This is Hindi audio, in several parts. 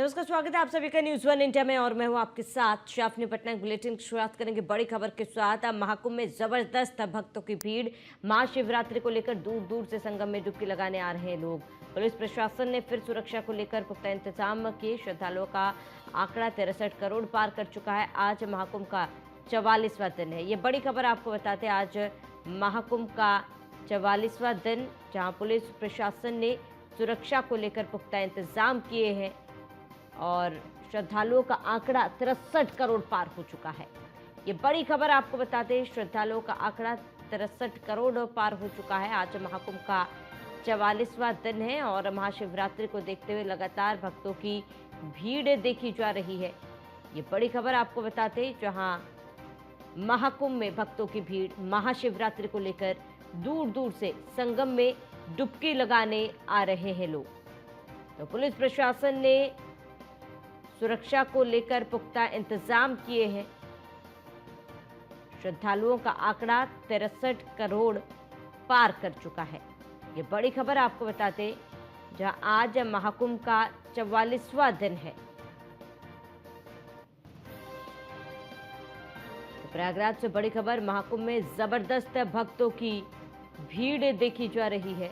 नमस्कार, स्वागत है आप सभी का न्यूज वन इंडिया में और मैं हूं आपके साथ शाफनी पटनायक। बुलेटिन की शुरुआत करेंगे बड़ी खबर के साथ। महाकुंभ में जबरदस्त भक्तों की भीड़। महाशिवरात्रि को लेकर दूर दूर से संगम में डुबकी लगाने आ रहे हैं लोग। पुलिस प्रशासन ने फिर सुरक्षा को लेकर पुख्ता इंतजाम किए। श्रद्धालुओं का आंकड़ा 63 करोड़ पार कर चुका है। आज महाकुंभ का 44वां दिन है। ये बड़ी खबर आपको बताते हैं, आज महाकुंभ का 44वां दिन, जहां पुलिस प्रशासन ने सुरक्षा को लेकर पुख्ता इंतजाम किए हैं और श्रद्धालुओं का आंकड़ा 63 करोड़ पार हो चुका है। ये बड़ी खबर आपको बताते हैं, श्रद्धालुओं का आंकड़ा 63 करोड़ पार हो चुका है। आज महाकुंभ का 44वां दिन है और महाशिवरात्रि को देखते हुए लगातार भक्तों की भीड़ देखी जा रही है। ये बड़ी खबर आपको बताते हैं, जहां महाकुंभ में भक्तों की भीड़ महाशिवरात्रि को लेकर दूर दूर से संगम में डुबकी लगाने आ रहे हैं लोग। तो पुलिस प्रशासन ने सुरक्षा को लेकर पुख्ता इंतजाम किए हैं। श्रद्धालुओं का आंकड़ा 63 करोड़ पार कर चुका है। ये बड़ी खबर आपको बताते हैं, जहां आज महाकुंभ का 44वां दिन है। तो प्रयागराज से बड़ी खबर, महाकुंभ में जबरदस्त भक्तों की भीड़ देखी जा रही है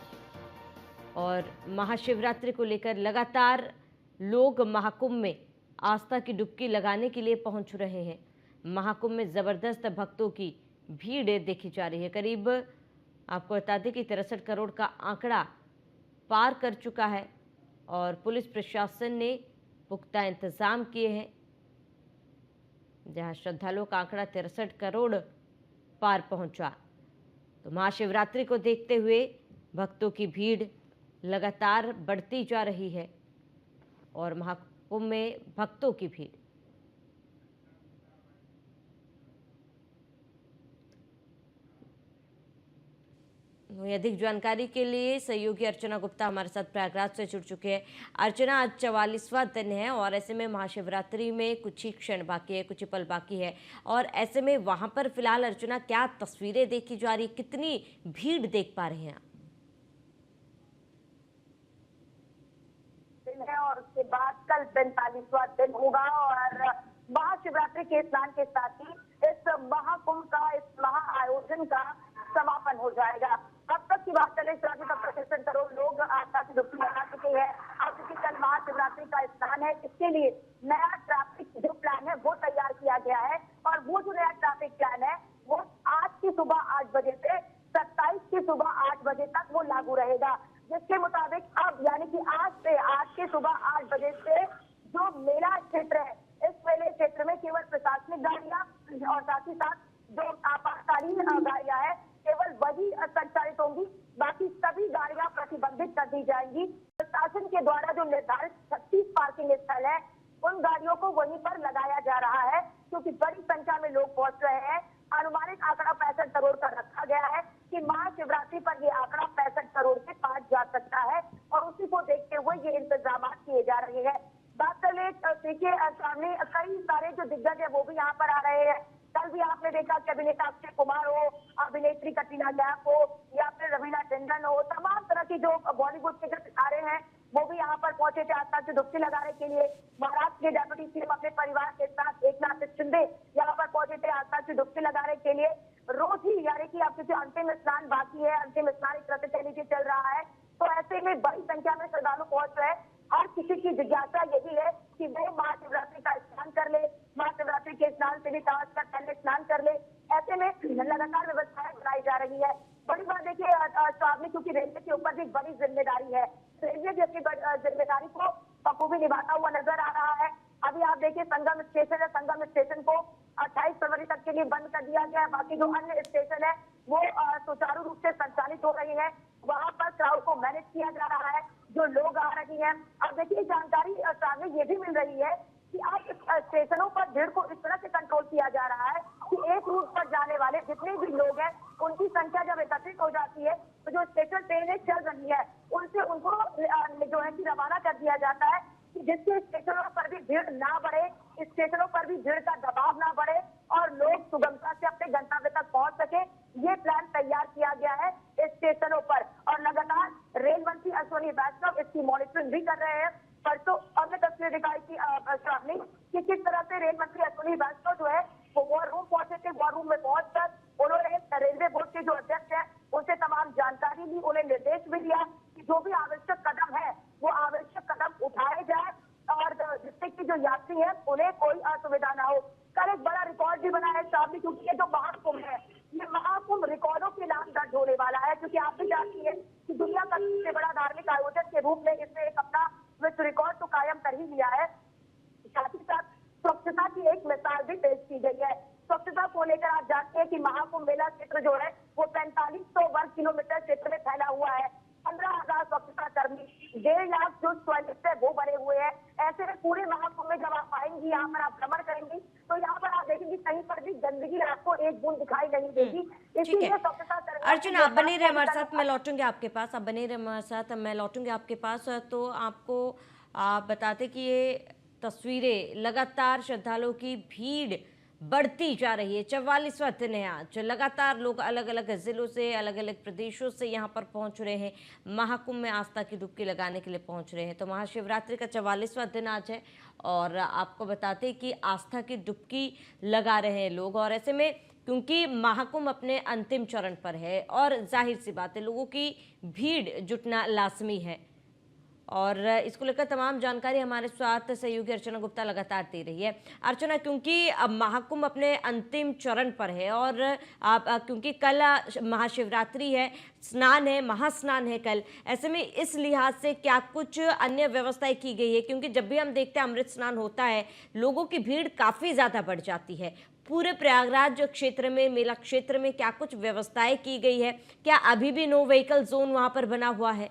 और महाशिवरात्रि को लेकर लगातार लोग महाकुंभ में आस्था की डुबकी लगाने के लिए पहुंच रहे हैं। महाकुंभ में जबरदस्त भक्तों की भीड़ देखी जा रही है। करीब आपको बता दें कि 63 करोड़ का आंकड़ा पार कर चुका है और पुलिस प्रशासन ने पुख्ता इंतजाम किए हैं, जहां श्रद्धालुओं का आंकड़ा 63 करोड़ पार पहुंचा। तो महाशिवरात्रि को देखते हुए भक्तों की भीड़ लगातार बढ़ती जा रही है और महाकुंभ में भक्तों की भीड़। अधिक जानकारी के लिए सहयोगी अर्चना गुप्ता हमारे साथ प्रयागराज से जुड़ चुके हैं। अर्चना, आज 44वां दिन है और ऐसे में महाशिवरात्रि में कुछ ही क्षण बाकी है, कुछ ही पल बाकी है और ऐसे में वहां पर फिलहाल अर्चना क्या तस्वीरें देखी जा रही, कितनी भीड़ देख पा रहे हैं आप? है और उसके बाद कल 45वां दिन होगा और महाशिवरात्रि के स्नान के साथ ही इस महाकुंभ का, इस महा आयोजन का समापन हो जाएगा। अब तक की बात चले, तक 63 करोड़ लोग आस्था की डुबकी लगा चुके हैं। अब क्योंकि कल महाशिवरात्रि का स्नान है, इसके लिए नया ट्रैफिक जो प्लान है वो तैयार किया गया है और वो जो नया ट्रैफिक प्लान है वो आज की सुबह 8 बजे से 27 की सुबह 8 बजे तक वो लागू रहेगा। जिसके मुताबिक अब यानी कि आज के सुबह 8 बजे से जो मेला क्षेत्र है, इस मेले क्षेत्र में केवल प्रशासनिक गाड़ियां और साथ ही साथ जो आपातकालीन गाड़ियां हैं केवल वही संचालित होंगी, बाकी सभी गाड़ियां प्रतिबंधित कर दी जाएंगी। प्रशासन के द्वारा जो निर्धारित 36 पार्किंग स्थल है उन गाड़ियों को वहीं पर लगाया जा रहा है, क्योंकि बड़ी संख्या में लोग पहुंच रहे हैं। अनुमानित आंकड़ा 65 करोड़ का रखा गया है कि महाशिवरात्रि पर यह आंकड़ा 65 करोड़ से पार जा सकता है और उसी को देखते हुए ये इंतजाम किए जा रहे हैं। बात कर ले, देखिए सामने कई सारे जो दिग्गज है वो भी यहाँ पर आ रहे हैं। कल भी आपने देखा कि अभिनेता अक्षय कुमार हो, अभिनेत्री कटरीना कैफ हो या फिर रवीना टंडन हो, तमाम तरह की जो बॉलीवुड के जो सितारे हैं वो भी यहाँ पर पहुंचे थे आस्था की डुबकी लगाने के लिए। महाराष्ट्र के डेप्यूटी सीएम अपने परिवार के साथ एकनाथ शिंदे यहाँ पर पहुंचे थे आस्था की डुबकी लगाने के लिए। रोज ही यानी कि अब क्योंकि अंतिम स्नान बाकी है, अंतिम स्नान एक तरह से नीचे चल रहा है, तो ऐसे में बड़ी संख्या में श्रद्धालु पहुंच रहे हैं। हर किसी की जिज्ञासा यही है कि वो महाशिवरात्रि का स्नान कर ले, महाशिवरात्रि के स्नान से भी ताज का पहले स्नान कर ले। ऐसे में लगातार व्यवस्थाएं बनाई जा रही है। बड़ी बात देखिए सामने, क्योंकि रेलवे के ऊपर भी बड़ी जिम्मेदारी है, रेलवे भी अपनी जिम्मेदारी को बखूबी निभाता हुआ नजर आ रहा है। अभी आप देखिए संगम स्टेशन है, संगम स्टेशन को 28 फरवरी तक के लिए बंद कर दिया गया है। बाकी जो अन्य स्टेशन है वो सुचारू रूप से संचालित हो रही है, वहां पर क्राउड को मैनेज किया जा रहा है, जो लोग आ रही हैं। अब देखिए जानकारी सामने ये भी मिल रही है कि अब स्टेशनों पर भीड़ को इस तरह से कंट्रोल किया जा रहा है कि एक रूट पर जाने वाले जितने भी लोग हैं उनकी संख्या जब एकत्रित हो जाती है तो जो स्पेशल ट्रेनें चल रही है उनसे उनको जो है कि रवाना कर दिया जाता है, कि जिससे स्टेशनों पर भी भीड़ ना बढ़े, स्टेशनों पर भी भीड़ का दबाव ना बढ़े और लोग सुगमता से अपने गंतव्य तक पहुंच सके। ये प्लान तैयार किया गया है स्टेशनों पर और लगातार रेल मंत्री अश्विनी वैष्णव इसकी मॉनिटरिंग भी कर रहे हैं। परसों हमने तस्वीर दिखाई थी श्रावणी कि किस तरह से रेल मंत्री अश्विनी वैष्णव जो है वो वॉर रूम पहुंचे थे। वॉर रूम में पहुंचकर उन्होंने रेलवे बोर्ड के जो अध्यक्ष है उनसे तमाम जानकारी ली, उन्हें निर्देश भी दिया कि जो भी आवश्यक कदम है वो आवश्यक कदम उठाए जाए और जिससे कि जो यात्री है उन्हें कोई असुविधा ना हो। कल एक बड़ा रिकॉर्ड भी बना है श्रावणी, क्योंकि ये जो महाकुंभ है ये महाकुंभ रिकॉर्डों के नाम दर्ज होने वाला है, क्योंकि आप भी जानती है कि दुनिया का सबसे बड़ा धार्मिक आयोजन के रूप में इसने एक अपना विश्व रिकॉर्ड तो कायम कर ही लिया है। साथ ही साथ स्वच्छता की एक मिसाल भी पेश की गई है। स्वच्छता को लेकर आप जानते हैं कि महाकुंभ मेला क्षेत्र जो है वो 4500 वर्ग किलोमीटर क्षेत्र में फैला हुआ है। 15,000 स्वच्छता कर्मी, 1.5 लाख जो टॉयलेट है वो बने हुए हैं। ऐसे में पूरे महाकुंभ में जब आप आएंगी, यहाँ पर आप भ्रमण करेंगी तो यहाँ पर आप देखेंगी कहीं पर भी गंदगी आपको एक बूंद दिखाई नहीं देगी। ठीक है स्वच्छता कर्मी अर्चन, आप बने रहे हमारे साथ, मैं लौटूंगी आपके पास, आप बने रहे हमारे साथ, मैं लौटूंगी आपके पास। तो आपको आप बताते कि ये तस्वीरें लगातार श्रद्धालुओं की भीड़ बढ़ती जा रही है। 44वां दिन है आज, लगातार लोग अलग अलग जिलों से, अलग अलग प्रदेशों से यहाँ पर पहुँच रहे हैं, महाकुंभ में आस्था की डुबकी लगाने के लिए पहुँच रहे हैं। तो महाशिवरात्रि का 44वां दिन आज है और आपको बताते कि आस्था की डुबकी लगा रहे हैं लोग। और ऐसे में क्योंकि महाकुंभ अपने अंतिम चरण पर है और जाहिर सी बात है लोगों की भीड़ जुटना लाजमी है, और इसको लेकर तमाम जानकारी हमारे साथ सहयोगी अर्चना गुप्ता लगातार दे रही है। अर्चना, क्योंकि अब महाकुंभ अपने अंतिम चरण पर है और आप क्योंकि कल महाशिवरात्रि है, स्नान है, महास्नान है कल, ऐसे में इस लिहाज से क्या कुछ अन्य व्यवस्थाएं की गई है? क्योंकि जब भी हम देखते हैं अमृत स्नान होता है लोगों की भीड़ काफ़ी ज़्यादा बढ़ जाती है। पूरे प्रयागराज क्षेत्र में, मेला क्षेत्र में क्या कुछ व्यवस्थाएं की गई है? क्या अभी भी नो व्हीकल जोन वहाँ पर बना हुआ है?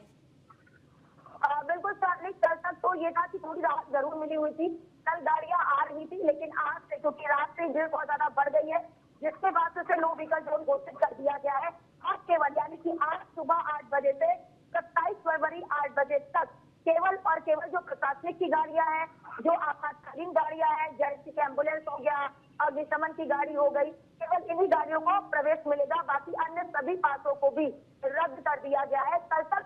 बिल्कुल कल तक तो ये था कि थोड़ी राहत जरूर मिली हुई थी, कल गाड़ियां आ रही थी, लेकिन आज से क्योंकि रात से भीड़ बहुत ज्यादा बढ़ गई है जिसके बाद से नो व्हीकल जोन घोषित कर दिया गया है। आज केवल यानी कि आज सुबह 8 बजे से 27 फरवरी 8 बजे तक केवल और केवल जो प्रशासनिक की गाड़ियां हैं, जो आपातकालीन गाड़ियां हैं जैसे कि एम्बुलेंस हो गया, अग्निशमन की गाड़ी हो गई, केवल इन्हीं गाड़ियों को प्रवेश मिलेगा। बाकी अन्य सभी पासों को भी रद्द कर दिया गया है। कल तक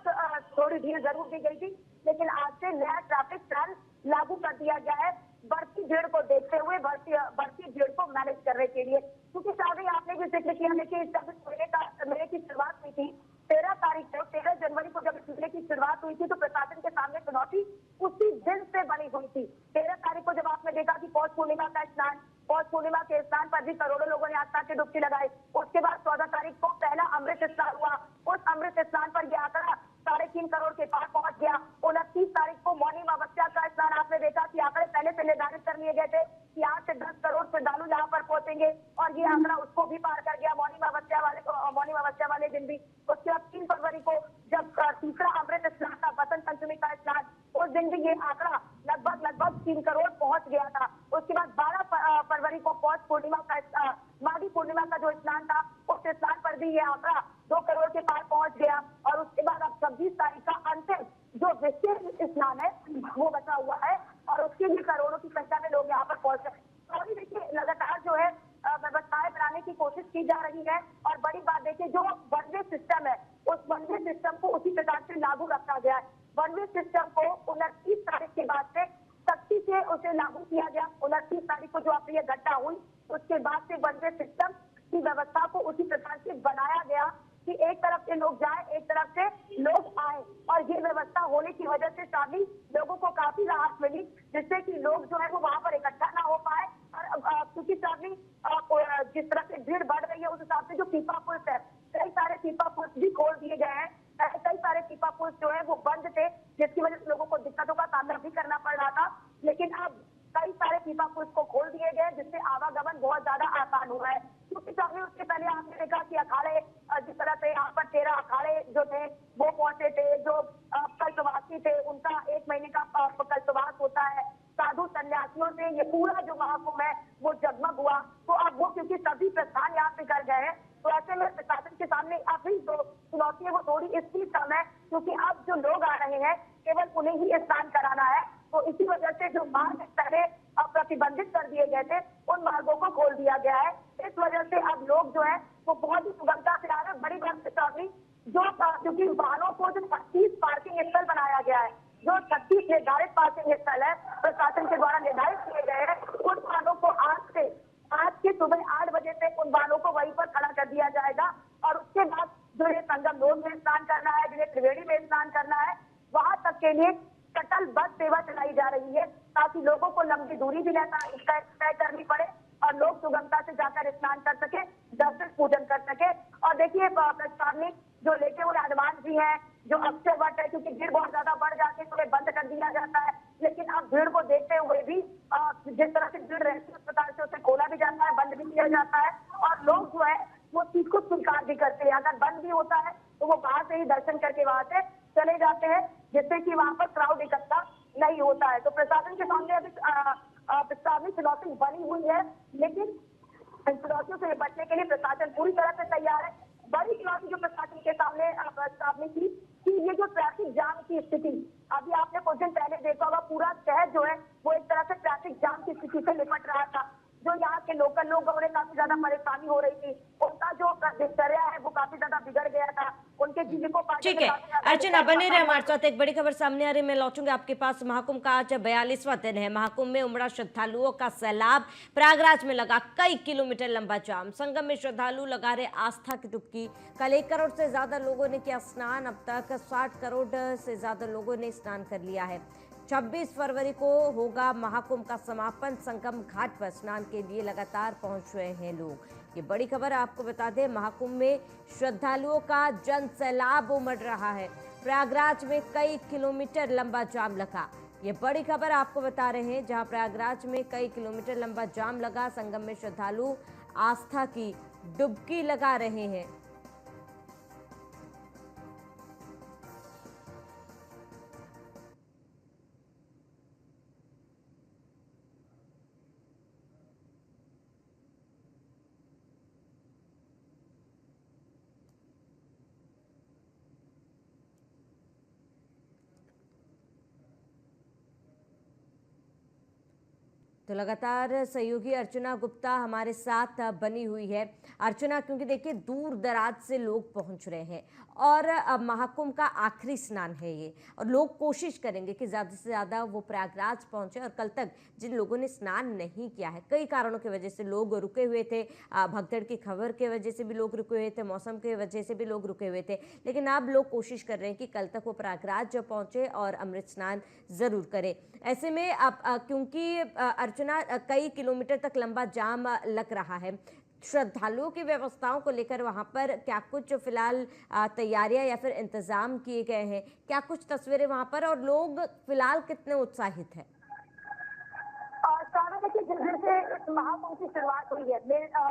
थोड़ी भीड़ जरूर दी गई थी, लेकिन आज से नया ट्रैफिक प्लान लागू कर दिया गया है बढ़ती भीड़ को देखते हुए, बढ़ती भीड़ को मैनेज करने के लिए। क्योंकि साथ ही आपने भी जिक्र किया है कि जब मेले की शुरुआत हुई थी 13 तारीख को, 13 जनवरी को जब मेले की शुरुआत हुई थी तो प्रशासन के सामने चुनौती उसी दिन से बनी हुई थी। 13 तारीख को जब आपने देखा कि पौष पूर्णिमा का स्नान, पौष पूर्णिमा के स्नान पर भी करोड़ों लोगों ने आस्था की डुबकी लगाई। उसके बाद 14 तारीख को पहला अमृत स्नान हुआ, उस अमृत स्नान पर यह आंकड़ा 3.5 करोड़ के पार पहुंच गया। 29 तारीख को मौनी अमावस्या का स्नान आपने देखा कि आंकड़े पहले से निर्धारित कर लिए गए थे कि 8 से 10 करोड़ श्रद्धालु यहाँ पर पहुंचेंगे, और ये आंकड़ा उसको भी पार कर गया मौनी अमावस्या वाले दिन भी। उसके बाद 3 फरवरी को जब तीसरा अमृत स्नान था, बसंत पंचमी का स्नान, उस दिन भी ये आंकड़ा लगभग 3 करोड़ पहुंच गया था। उसके बाद 12 फरवरी को पौष पूर्णिमा का, माघी पूर्णिमा का जो स्नान था, उस स्नान पर भी ये आंकड़ा 2 करोड़ के पार पहुंच गया। और उसके बाद अब 26 तारीख का अंतिम जो विशेष स्नान है वो बचा हुआ है, और उसके लिए करोड़ों की संख्या में लोग यहाँ पर पहुंच रहे हैं। तो अभी देखिए लगातार जो है व्यवस्थाएं बनाने की कोशिश की जा रही है, और बड़ी बात देखिए जो वन वे सिस्टम है उस वन वे सिस्टम को उसी प्रकार से लागू रखा गया है। वन वे सिस्टम को 29 तारीख के बाद से सख्ती से उसे लागू किया गया। 29 तारीख को जो अप्रिय घटना हुई उसके बाद से वन वे सिस्टम की व्यवस्था को उसी प्रकार से बनाया गया कि एक तरफ से लोग जाए, एक तरफ से लोग आए, और ये व्यवस्था होने की वजह से सभी लोगों को काफी राहत मिली, जिससे कि लोग जो है वो वहां पर इकट्ठा ना हो पाए। और क्योंकि सभी जिस तरह से भीड़ बढ़ रही है उस हिसाब से जो पीपा पुल्स है, कई सारे पीपा पुल्स भी खोल दिए गए हैं। कई सारे पीपा पुल्स जो है वो बंद थे, जिसकी वजह से लोगों को दिक्कतों का सामना भी करना पड़ रहा था, लेकिन अब कई सारे पीपा पुल्स को खोल दिए गए जिससे आवागमन बहुत ज्यादा आसान हुआ है। क्योंकि चाहे उसके पहले आपने देखा कि अखाड़े जिस तरह से यहाँ पर 13 अखाड़े जो थे वो पहुंचे थे, जो कल्पवासी थे उनका 1 महीने का कल्पवास होता है, साधु सन्यासियों से ये पूरा जो महाकुंभ है वो जगमग हुआ। तो अब वो क्योंकि सभी प्रस्थान यहाँ से कर गए हैं, तो ऐसे में प्रशासन के सामने अभी जो चुनौती है वो थोड़ी इसलिए कम है क्योंकि अब जो लोग आ रहे हैं केवल उन्हें ही स्नान कराना है। तो इसी वजह से जो मार्ग पहले प्रतिबंधित कर दिए गए थे उन मार्गों को खोल दिया गया है। इस वजह से अब लोग जो है वो बहुत ही सुगमता से आ रहे हैं। बड़ी बात जो क्योंकि वाहनों को जो 25 पार्किंग स्थल बनाया गया है, जो 36 निर्धारित पार्किंग स्थल है, प्रशासन के द्वारा निर्धारित किए गए हैं, उन वाहनों को आज के सुबह 8 बजे से उन वाहनों को वहीं पर खड़ा कर दिया जाएगा। और उसके बाद जो ये संगम रोड में स्नान करना है, जिन्हें त्रिवेणी में स्नान करना है, वहां तक के लिए शटल बस सेवा चलाई जा रही है, ताकि लोगों को लंबी दूरी भी तय करनी पड़े और लोग सुगमता से जाकर स्नान कर सके, दर्शन पूजन कर सके। और देखिए प्रशासनिक जो लेके हुए हनुमान जी हैं, जो अक्षय वट है, क्योंकि भीड़ बहुत ज्यादा बढ़ जाती है तो उन्हें बंद कर दिया जाता है, लेकिन अब भीड़ को देखते हुए भी जिस तरह से भीड़ रहती है उस प्रकार से उसे खोला भी जाता है, बंद भी किया जाता है, और लोग जो है वो चीज को स्वीकार भी करते हैं। अगर बंद भी होता है तो वो बाहर से ही दर्शन करके वहां से चले जाते हैं, जिससे कि वहां पर क्राउड इकट्ठा नहीं होता है। तो प्रशासन के सामने अभी प्रशासनिक चुनौती बनी हुई है, लेकिन इन चुनौतियों से निपटने के लिए प्रशासन पूरी तरह से तैयार है। बड़ी चुनौती जो प्रशासन के सामने की कि ये जो ट्रैफिक जाम की स्थिति, अभी आपने कुछ दिन पहले देखा होगा, पूरा शहर जो है वो एक तरह से ट्रैफिक जाम की स्थिति से निपट रहा था। जो यहाँ के लोकल लोग उन्हें काफी ज्यादा परेशानी हो रही थी, उनका जो दिनचर्या है वो काफी ज्यादा बिगड़ गया था, उनके जीविकोपार्जन ठीक है अर्चना, बने रहे हमारे साथ। एक बड़ी खबर सामने आ रही है, मैं लौटूंगा आपके पास। महाकुंभ का आज 42वां दिन है। महाकुंभ में उमड़ा श्रद्धालुओं का सैलाब। प्रयागराज में लगा कई किलोमीटर लंबा जाम। संगम में श्रद्धालु लगा रहे आस्था की डुबकी। कल 1 करोड़ से ज्यादा लोगों ने किया स्नान। अब तक 60 करोड़ से ज्यादा लोगों ने स्नान कर लिया है। 26 फरवरी को होगा महाकुंभ का समापन। संगम घाट पर स्नान के लिए लगातार पहुंच रहे हैं लोग। ये बड़ी खबर आपको बता दें, महाकुंभ में श्रद्धालुओं का जन सैलाब उमड़ रहा है। प्रयागराज में कई किलोमीटर लंबा जाम लगा। ये बड़ी खबर आपको बता रहे हैं, जहां प्रयागराज में कई किलोमीटर लंबा जाम लगा। संगम में श्रद्धालु आस्था की डुबकी लगा रहे हैं। तो लगातार सहयोगी अर्चना गुप्ता हमारे साथ बनी हुई है। अर्चना, क्योंकि देखिए दूर दराज से लोग पहुंच रहे हैं और अब महाकुंभ का आखिरी स्नान है ये, और लोग कोशिश करेंगे कि ज़्यादा से ज़्यादा वो प्रयागराज पहुंचे। और कल तक जिन लोगों ने स्नान नहीं किया है, कई कारणों की वजह से लोग रुके हुए थे, भगदड़ की खबर की वजह से भी लोग रुके हुए थे, मौसम की वजह से भी लोग रुके हुए थे, लेकिन अब लोग कोशिश कर रहे हैं कि कल तक वो प्रयागराज पहुंचे और अमृत स्नान ज़रूर करें। ऐसे में अब क्योंकि अर्चना कई किलोमीटर तक लंबा जाम लग रहा है, श्रद्धालुओं की व्यवस्थाओं को लेकर वहां पर क्या कुछ फिलहाल तैयारियां या फिर इंतजाम किए गए हैं? क्या कुछ तस्वीरें वहां पर, और लोग फिलहाल कितने उत्साहित हैं? देखिए, जिस दिन से इस महाकुंभ की शुरुआत हुई है,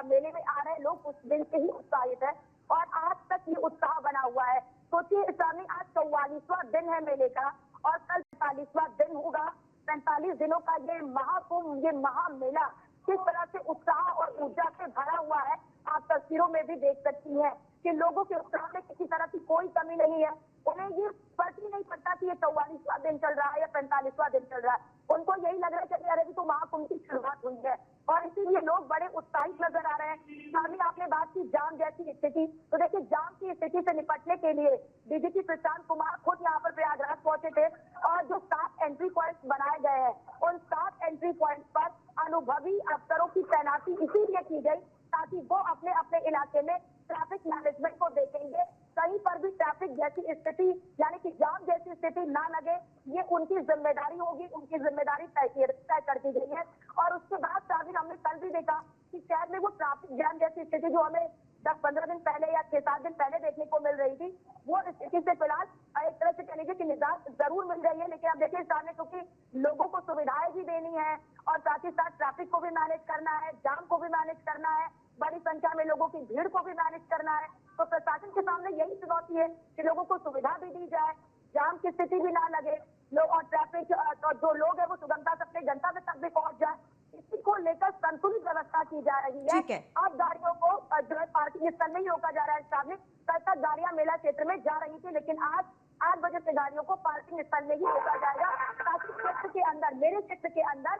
मेले में आ रहे लोग उस दिन से ही उत्साहित है और आज तक ये उत्साह बना हुआ है। सोचिए स्वामी, आज 44वां दिन है मेले का और कल 45वां दिन होगा। 45 दिनों का ये महाकुंभ, ये महामेला किस तरह से उत्साह और ऊर्जा से भरा हुआ है, आप तस्वीरों में भी देख सकती हैं कि लोगों के उत्साह में किसी तरह की कोई कमी नहीं है। उन्हें ये फर्क ही नहीं पड़ता कि ये 44वां दिन चल रहा है या 45वां दिन चल रहा है। उनको यही लग रहा है कि अरे अभी तो महाकुंभ की शुरुआत हुई है और इसीलिए लोग बड़े उत्साहित नजर आ रहे हैं। स्वामी, आपने बात की जाम जैसी स्थिति, तो देखिए जाम की स्थिति से निपटने के लिए डीजीपी प्रशांत कुमार खुद यहाँ पर प्रयागराज पहुंचे थे और जो 7 एंट्री पॉइंट बनाए गए हैं, उन 7 एंट्री पॉइंट पर अनुभवी अफसरों की तैनाती इसीलिए की गई ताकि वो अपने अपने इलाके में ट्रैफिक मैनेजमेंट को देखेंगे। कहीं पर भी ट्रैफिक जैसी स्थिति यानी कि जाम जैसी स्थिति ना लगे, ये उनकी जिम्मेदारी होगी, उनकी जिम्मेदारी तय कर दी गई है। और उसके बाद शामिल हमने कल भी देखा कि शहर में वो ट्रैफिक जाम जैसी स्थिति जो हमें 10-15 दिन पहले या 6-7 दिन पहले देखने को मिल रही थी, वो स्थिति से फिलहाल एक तरह से कह लीजिए कि निजात जरूर मिल रही है। लेकिन अब देखिए सामने, क्योंकि लोगों को सुविधाएं भी देनी है और साथ ही साथ ट्रैफिक को भी मैनेज करना है, जाम को भी मैनेज करना है, बड़ी संख्या में लोगों की भीड़ को भी मैनेज करना है, तो प्रशासन के सामने यही चुनौती है कि लोगों को सुविधा भी दी जाए, जाम की स्थिति भी ना लगे, लोग और ट्रैफिक और जो लोग है वो सुगमता से अपने गंतव्य तक भी पहुंच जाए। इसी को लेकर संतुलित व्यवस्था की जा रही है। अब गाड़ियों को जो है पार्किंग स्थल में ही रोका जा रहा है। शामिल कल तक गाड़ियां मेला क्षेत्र में जा रही थी, लेकिन आज 8 बजे से गाड़ियों को पार्किंग स्थल में ही रोका जाएगा ताकि क्षेत्र के अंदर, मेरे क्षेत्र के अंदर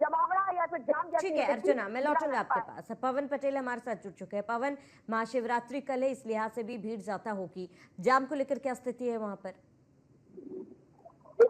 जमावड़ा या फिर जाम जैसी। ठीक है अर्चना, मैं लौटूंगा आपके पास। पवन पटेल हमारे साथ जुड़ चुके हैं। पवन, महाशिवरात्रि कल है, इस लिहाज से भी भीड़ ज्यादा होगी, जाम को लेकर क्या स्थिति है वहां पर?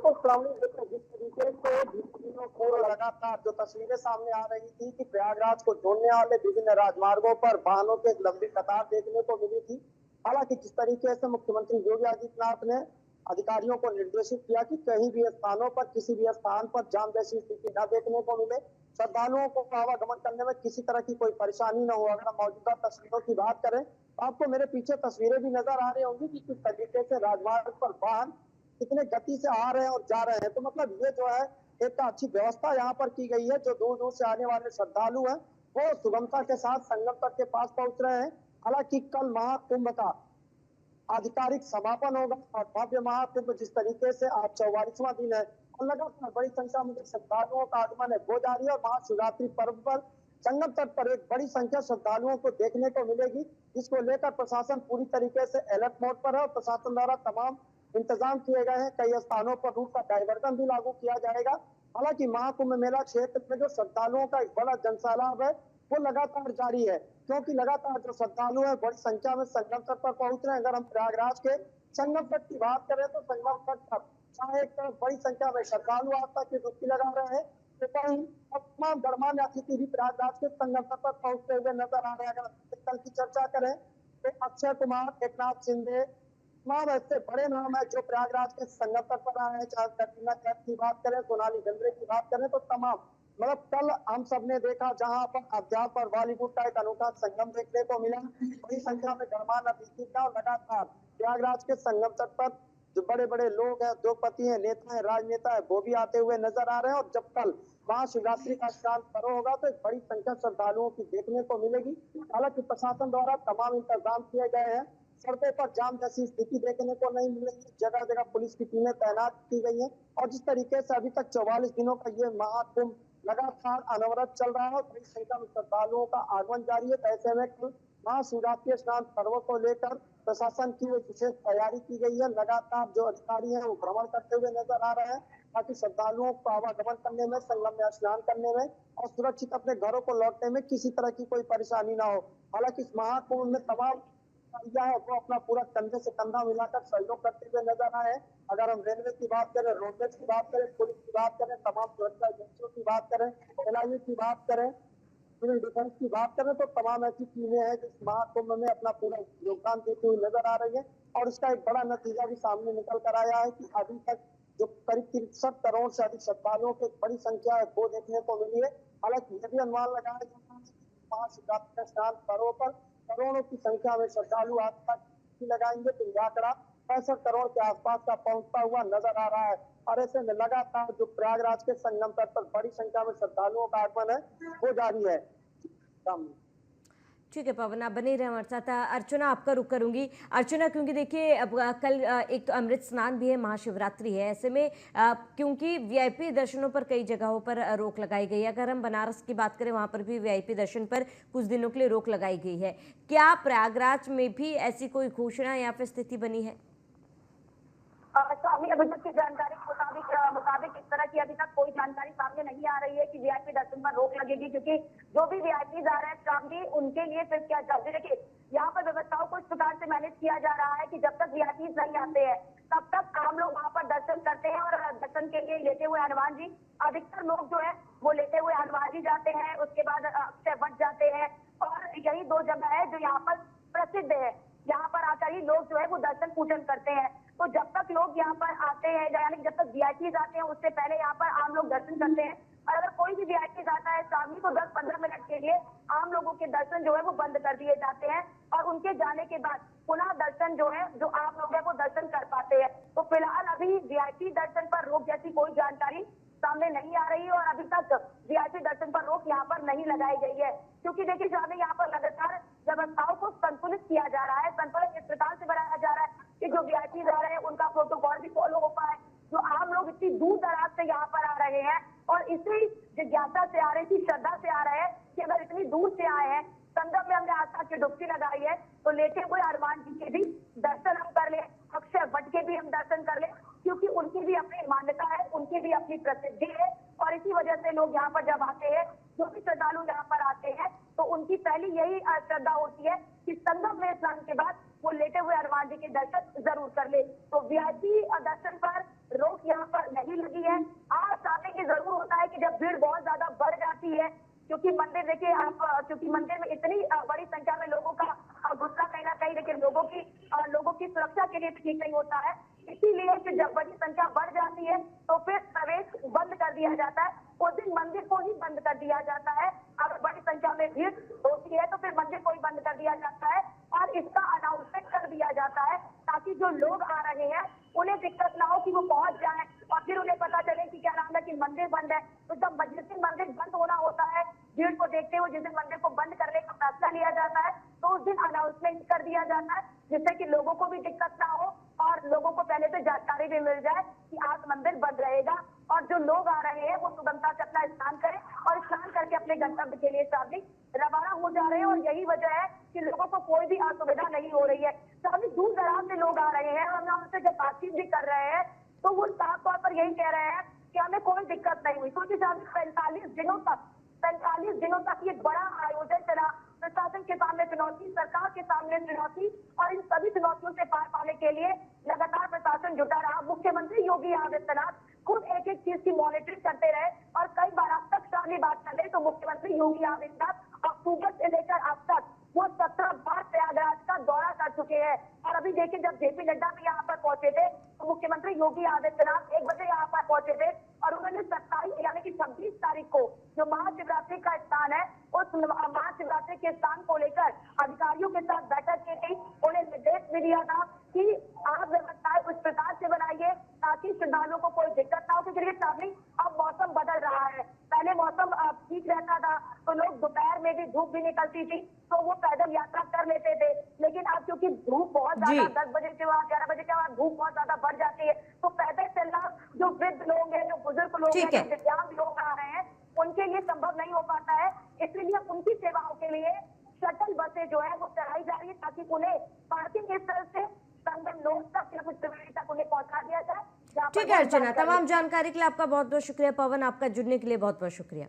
बिल्कुल श्रावणी, देखिए जिस तरीके से दिनों को लगातार जो तस्वीरें सामने आ रही थी कि प्रयागराज को जोड़ने वाले विभिन्न राजमार्गों पर वाहनों की एक लंबी कतार देखने को मिली थी। हालांकि जिस तरीके से मुख्यमंत्री योगी आदित्यनाथ ने अधिकारियों को निर्देशित किया कि कहीं भी स्थानों पर, किसी भी स्थान पर जाम जैसी स्थिति न देखने को मिले, श्रद्धालुओं को आवागमन करने में किसी तरह की कोई परेशानी न हो। अगर हम मौजूदा तस्वीरों की बात करें तो आपको मेरे पीछे तस्वीरें भी नजर आ रही होंगी कि किस तरीके से राजमार्ग पर वाहन कितने गति से आ रहे हैं और जा रहे हैं। तो मतलब ये जो है एक अच्छी व्यवस्था यहाँ पर की गई है। जो दूर दूर से आने वाले श्रद्धालु हैं वो सुगमता के साथ संगम तट के पास पहुंच रहे हैं। हालांकि कल महाकुंभ का आधिकारिक समापन होगा और भव्य महाकुंभ जिस तरीके से आज 44वां दिन है और लगातार बड़ी संख्या में श्रद्धालुओं का आगमन है हो जा रही है। और महाशिवरात्रि पर्व पर संगम तट पर एक बड़ी संख्या श्रद्धालुओं को देखने को मिलेगी, जिसको लेकर प्रशासन पूरी तरीके से अलर्ट मोड पर है और प्रशासन द्वारा तमाम इंतजाम किए गए हैं। कई स्थानों पर रूट का डायवर्जन भी लागू किया जाएगा। हालांकि महाकुंभ मेला क्षेत्र में जो श्रद्धालुओं का एक बड़ा जनसैलाब है वो लगातार जारी है, क्योंकि लगातार जो श्रद्धालु है बड़ी संख्या में संगम तट पर पहुंच रहे हैं। अगर हम प्रयागराज के संगम तट की बात करें तो संगम तट पर जहाँ एक तरफ बड़ी संख्या में श्रद्धालु आस्था की डुबकी लगा रहे हैं, तो वहीं तमाम गणमान्य अतिथि भी प्रयागराज के संगम तट पर पहुंचते हुए नजर आ रहे हैं। अगर कल की चर्चा करें तो अक्षय कुमार, एकनाथ शिंदे, तमाम ऐसे बड़े नाम है जो प्रयागराज के संगम तट पर आए हैं। चाहे कटरीना कैफ की बात करें, सोनाली बेंद्रे की बात करें, तो तमाम मतलब कल हम सब ने देखा जहां पर अध्यात्म और बॉलीवुड का एक अनूठा संगम देखने को मिला। बड़ी संख्या में गणमान्य अतिथि का लगातार प्रयागराज के संगम तट पर जो बड़े बड़े लोग हैं, उद्योगपति हैं, नेता हैं, राजनेता है, वो भी आते हुए नजर आ रहे हैं। और जब कल महाशिवरात्रि का स्नान पर्व होगा तो एक बड़ी संख्या श्रद्धालुओं की देखने को मिलेगी। हालांकि प्रशासन द्वारा तमाम इंतजाम किए गए हैं। सड़कों पर जाम जैसी स्थिति देखने को नहीं मिलेगी। जगह जगह पुलिस की टीमें तैनात की गई हैं। और जिस तरीके से अभी तक 44 दिनों का ये महाकुंभ लगातार अनवरत चल रहा है और बड़ी संख्या में श्रद्धालुओं का आगमन जारी है। ऐसे में कल महाशिवरात्रि स्नान पर्व को लेकर प्रशासन की विशेष तैयारी की गई है। लगातार जो अधिकारी हैं वो भ्रमण करते हुए नजर आ रहे हैं ताकि श्रद्धालुओं को आवागमन करने में, संगम में स्नान करने में और सुरक्षित अपने घरों को लौटने में किसी तरह की कोई परेशानी ना हो। हालांकि इस महाकुंभ में तमाम है वो अपना पूरा कंधे से कंधा मिलाकर सहयोग करते हुए नजर आए। अगर हम रेलवे की बात करें, रोडवेज की बात करें, पुलिस की बात करें, तमाम सुरक्षा एजेंसियों की बात करें, एलआईयू की बात करें, सिविल डिफेंस की बात करें, तो तमाम ऐसी टीमें हैं जो इस महाकुंभ में अपना पूरा योगदान देती हुई नजर आ रही है। और इसका एक बड़ा नतीजा भी सामने निकल कर आया है कि अभी तक जो करीब 63 करोड़ से अधिक श्रद्धालुओं की बड़ी संख्या है वो देखने को मिली है। हालांकि यह भी अनुमान लगाया जा रहा है कि महाशिवरात्रि स्नान पर्व पर करोड़ों की संख्या में श्रद्धालु आस्था लगाएंगे तो यह आंकड़ा 65 करोड़ के आसपास का पहुंचता हुआ नजर आ रहा है। और ऐसे में लगातार जो प्रयागराज के संगम तट पर बड़ी संख्या में श्रद्धालुओं का आगमन है वो जारी है। ठीक है पवन, आप बने रहे हमारे साथ। अर्चना, आपका रुख करूंगी। अर्चना, क्योंकि देखिए अब कल एक तो अमृत स्नान भी है, महाशिवरात्रि है, ऐसे में क्योंकि वीआईपी दर्शनों पर कई जगहों पर रोक लगाई गई है। अगर हम बनारस की बात करें वहां पर भी वीआईपी दर्शन पर कुछ दिनों के लिए रोक लगाई गई है। क्या प्रयागराज में भी ऐसी कोई घोषणा या फिर स्थिति बनी है? स्वामी, अभी तक की जानकारी के मुताबिक इस तरह की अभी तक कोई जानकारी सामने नहीं आ रही है कि वीआईपी दर्शन पर रोक लगेगी, क्योंकि जो भी वीआईपी आ रहे हैं स्वामी उनके लिए फिर क्या जल्दी, देखिए यहाँ पर व्यवस्थाओं को इस प्रकार से मैनेज किया जा रहा है कि जब तक वीआईपी नहीं आते हैं तब तक आम लोग वहाँ पर दर्शन करते हैं और दर्शन के लिए लेते हुए हनुमान जी, अधिकतर लोग जो है वो लेते हुए हनुमान जी जाते हैं, उसके बाद अक्षय वट जाते हैं। और यही दो जगह है जो यहाँ पर प्रसिद्ध है, यहाँ पर आकर ही लोग जो है वो दर्शन पूजन करते हैं। तो जब तक लोग यहाँ पर आते हैं, यानी जब तक वीआईपी आते हैं उससे पहले यहाँ पर आम लोग दर्शन करते हैं। और अगर कोई भी वीआईपी आता है शामी को 10-15 मिनट के लिए आम लोगों के दर्शन जो है वो बंद कर दिए जाते हैं और उनके जाने के बाद पुनः दर्शन जो है जो आम लोग है वो दर्शन कर पाते हैं। तो फिलहाल अभी वीआईपी दर्शन पर रोक जैसी कोई जानकारी सामने नहीं आ रही है और अभी तक वीआईपी दर्शन पर रोक यहाँ पर नहीं लगाई गई है, क्योंकि देखिए स्वामी यहाँ पर लगातार व्यवस्थाओं को संतुलित किया जा रहा है। संतुलन इस प्रकार से बनाया जा रहा है कि जो वीआईपी आ रहे हैं उनका प्रोटोकॉल भी फॉलो हो पाए। जो आम लोग इतनी दूर दराज से यहाँ पर आ रहे हैं और इसी जिज्ञासा से आ रहे थी, श्रद्धा से आ रहे हैं कि अगर इतनी दूर से आए हैं, संगम में हमने आस्था की डुबकी लगाई है तो लेते हुए हनुमान जी के भी दर्शन हम कर ले, अक्षय वट के भी हम दर्शन कर ले, क्योंकि उनकी भी अपनी मान्यता है, उनकी भी अपनी प्रसिद्धि है। और इसी वजह से लोग यहाँ पर जब आते हैं, जो भी श्रद्धालु यहाँ पर आते हैं, तो उनकी पहली यही श्रद्धा होती है कि संगम में स्नान के बाद वो लेटे हुए हनुमान जी के दर्शन जरूर कर ले। तो वीआईपी दर्शन पर रोक यहाँ पर नहीं लगी है। आज सामने की जरूर होता है कि जब भीड़ बहुत ज्यादा बढ़ जाती है, क्योंकि मंदिर देखिए आप, क्योंकि मंदिर में इतनी बड़ी संख्या में लोगों का गुस्सा कहीं ना कहीं देखिए लोगों की सुरक्षा के लिए ठीक नहीं होता है। इसीलिए कि जब बड़ी संख्या बढ़ जाती है तो फिर प्रवेश बंद कर दिया जाता है। उस दिन मंदिर को ही बंद कर दिया जाता है। अगर बड़ी संख्या में भीड़ होती है तो फिर मंदिर को ही बंद कर दिया जाता है और इसका अनाउंसमेंट कर दिया जाता है, ताकि जो लोग आ रहे हैं उन्हें दिक्कत ना हो कि वो पहुंच जाए और फिर उन्हें पता चले कि क्या नाम है कि मंदिर बंद है। तो जब जिस दिन मंदिर बंद होना होता है, भीड़ को देखते हुए जिस दिन मंदिर को बंद करने का फैसला लिया जाता है, तो उस दिन अनाउंसमेंट कर दिया जाता है, जिससे कि लोगों को भी दिक्कत ना हो और लोगों को पहले से जानकारी भी मिल जाए कि आज मंदिर बंद रहेगा। और जो लोग आ रहे हैं वो सुगमता से अपना स्नान करें और स्नान करके अपने गंतव्य के लिए सामने रवाना हो जा रहे हैं। और यही वजह है कि लोगों को कोई भी असुविधा नहीं हो रही है। सामने दूर दराज से लोग आ रहे हैं और हम उनसे जब बातचीत भी कर रहे हैं तो वो साफ तौर पर यही कह रहे हैं कि हमें कोई दिक्कत नहीं हुई, क्योंकि सामने 45 दिनों तक ये बड़ा आयोजन चला। प्रशासन के सामने चुनौती, सरकार के सामने चुनौती, और इन सभी चुनौतियों से पार पाने के लिए लगातार प्रशासन जुटा रहा। मुख्यमंत्री योगी आदित्यनाथ खुद एक एक चीज की मॉनिटरिंग करते रहे और कई बार अब तक सामने बात कर ले तो मुख्यमंत्री योगी आदित्यनाथ अक्टूबर से लेकर अब तक वो 17 बार प्रयागराज का दौरा कर चुके हैं। और अभी देखिए, जब जेपी नड्डा भी यहाँ पर पहुंचे थे तो मुख्यमंत्री योगी आदित्यनाथ 1 बजे यहाँ पर पहुंचे थे और उन्होंने 27 यानी कि 26 तारीख को जो महाशिवरात्रि का स्थान है, उस महाशिवरात्रि के स्थान को लेकर अधिकारियों के साथ बैठक की थी। उन्हें निर्देश भी दिया था कि आप व्यवस्थाएं उस प्रकार से बनाइए ताकि श्रद्धालुओं को कोई दिक्कत ना हो। क्योंकि सामने अब मौसम बदल रहा है। पहले मौसम ठीक रहता था तो लोग दोपहर में भी धूप भी निकलती थी तो वो पैदल यात्रा कर लेते थे, लेकिन अब क्योंकि धूप बहुत ज्यादा 10 बजे के बाद 11 बजे के बाद धूप बहुत ज्यादा बढ़ जाती है, तो पैदल चलना जो वृद्ध लोग हैं, जो बुजुर्ग लोग हैं, ठीक है। जो दिव्यांग लोग आ रहे हैं, उनके लिए संभव नहीं हो पाता है। इसलिए उनकी सेवाओं के लिए शटल बसें जो है वो चलाई जा रही है ताकि उन्हें पार्किंग स्थल से संगम लोग तक या कुछ त्रिवेणी तक उन्हें पहुंचा दिया जाए। ठीक है अर्चना, तमाम जानकारी के लिए आपका बहुत बहुत शुक्रिया। पवन, आपका जुड़ने के लिए बहुत बहुत शुक्रिया।